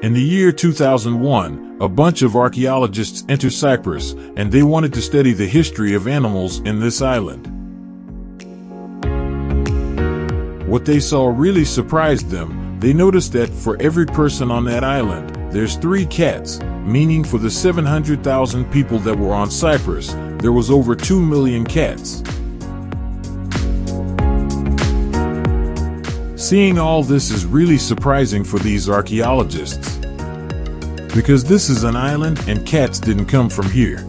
In the year 2001, a bunch of archaeologists entered Cyprus, and they wanted to study the history of animals in this island. What they saw really surprised them. They noticed that for every person on that island, there's 3 cats, meaning for the 700,000 people that were on Cyprus, there was over 2 million cats. Seeing all this is really surprising for these archaeologists, because this is an island and cats didn't come from here.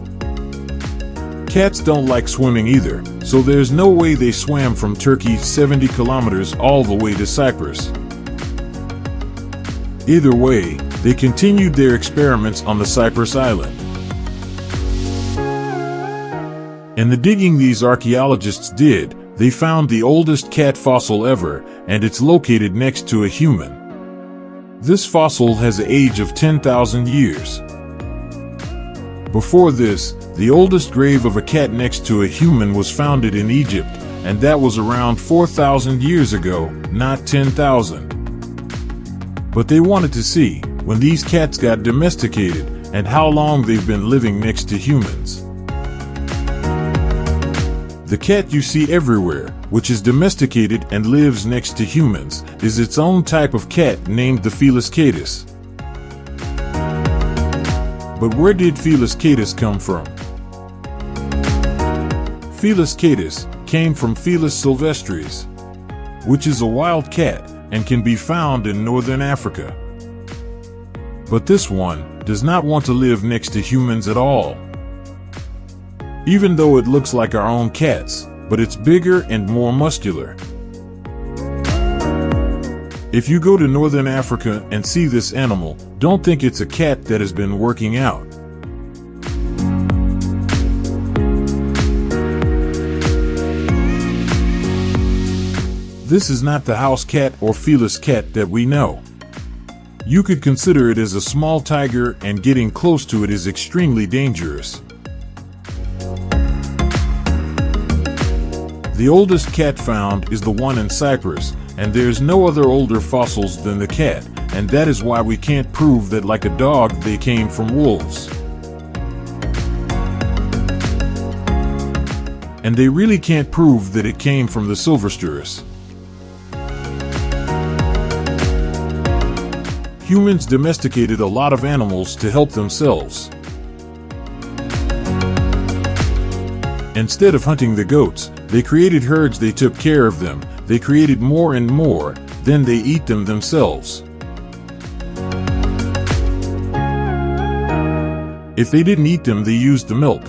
Cats don't like swimming either, so there's no way they swam from Turkey 70 kilometers all the way to Cyprus. Either way, they continued their experiments on the Cyprus island. In the digging these archaeologists did, they found the oldest cat fossil ever, and it's located next to a human. This fossil has an age of 10,000 years. Before this, the oldest grave of a cat next to a human was founded in Egypt, and that was around 4,000 years ago, not 10,000. But they wanted to see when these cats got domesticated and how long they've been living next to humans. The cat you see everywhere, which is domesticated and lives next to humans, is its own type of cat named the Felis catus. But where did Felis catus come from? Felis catus came from Felis silvestris, which is a wild cat and can be found in northern Africa. But this one does not want to live next to humans at all. Even though it looks like our own cats, but it's bigger and more muscular. If you go to northern Africa and see this animal, don't think it's a cat that has been working out. This is not the house cat or Felis cat that we know. You could consider it as a small tiger, and getting close to it is extremely dangerous. The oldest cat found is the one in Cyprus, and there's no other older fossils than the cat, and that is why we can't prove that, like a dog, they came from wolves. And they really can't prove that it came from the silvestris. Humans domesticated a lot of animals to help themselves. Instead of hunting the goats, they created herds. They took care of them. They created more and more, then they eat them themselves. If they didn't eat them, they used the milk.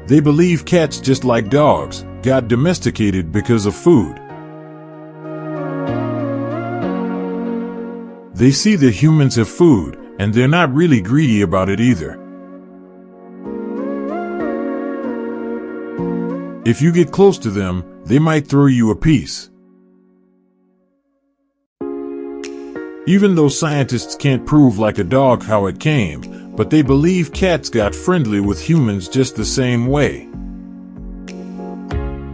They believe cats, just like dogs, got domesticated because of food. They see that humans have food, and they're not really greedy about it either. If you get close to them, they might throw you a piece. Even though scientists can't prove like a dog how it came, but they believe cats got friendly with humans just the same way.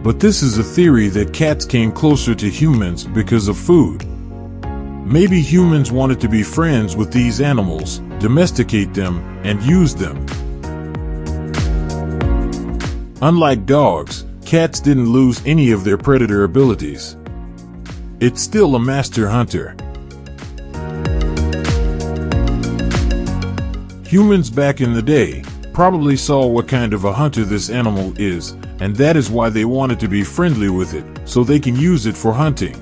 But this is a theory that cats came closer to humans because of food. Maybe humans wanted to be friends with these animals, domesticate them, and use them. Unlike dogs, cats didn't lose any of their predator abilities. It's still a master hunter. Humans back in the day probably saw what kind of a hunter this animal is, and that is why they wanted to be friendly with it, so they can use it for hunting.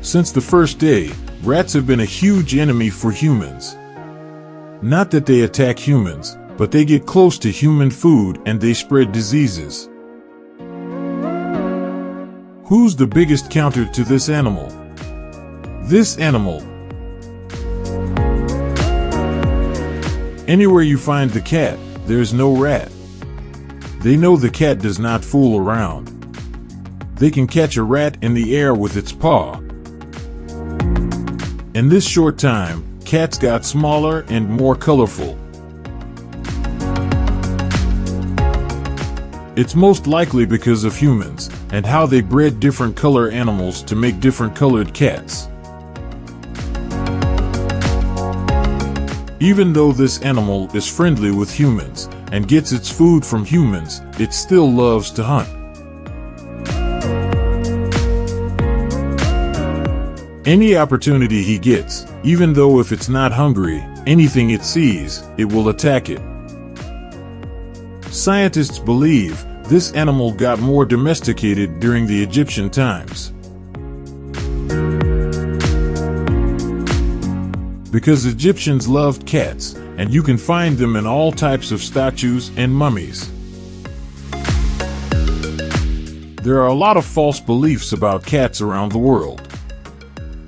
Since the first day, rats have been a huge enemy for humans. Not that they attack humans, but they get close to human food and they spread diseases. Who's the biggest counter to this animal? This animal. Anywhere you find the cat, there's no rat. They know the cat does not fool around. They can catch a rat in the air with its paw. In this short time, cats got smaller and more colorful. It's most likely because of humans and how they bred different color animals to make different colored cats. Even though this animal is friendly with humans and gets its food from humans, it still loves to hunt. Any opportunity he gets, even though if it's not hungry, anything it sees, it will attack it. Scientists believe this animal got more domesticated during the Egyptian times. Because Egyptians loved cats, and you can find them in all types of statues and mummies. There are a lot of false beliefs about cats around the world.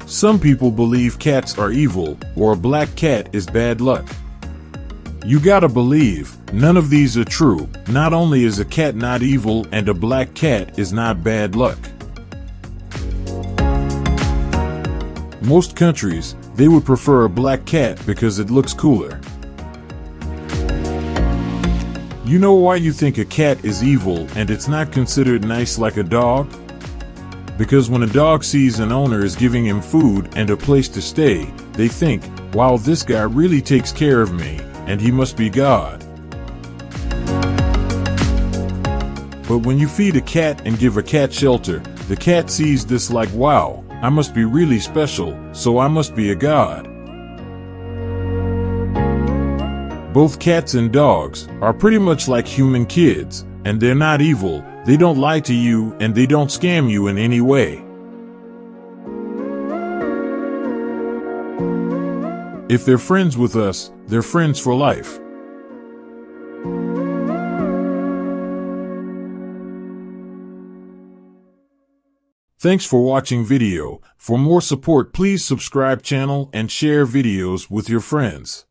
Some people believe cats are evil, or a black cat is bad luck. You gotta believe, none of these are true. Not only is a cat not evil and a black cat is not bad luck. Most countries, they would prefer a black cat because it looks cooler. You know why you think a cat is evil and it's not considered nice like a dog? Because when a dog sees an owner is giving him food and a place to stay, they think, wow, this guy really takes care of me, and he must be God. But when you feed a cat and give a cat shelter, the cat sees this like, wow, I must be really special, so I must be a god. Both cats and dogs are pretty much like human kids, and they're not evil. They don't lie to you and they don't scam you in any way. If they're friends with us, they're friends for life. Thanks for watching video. For more support, please subscribe channel and share videos with your friends.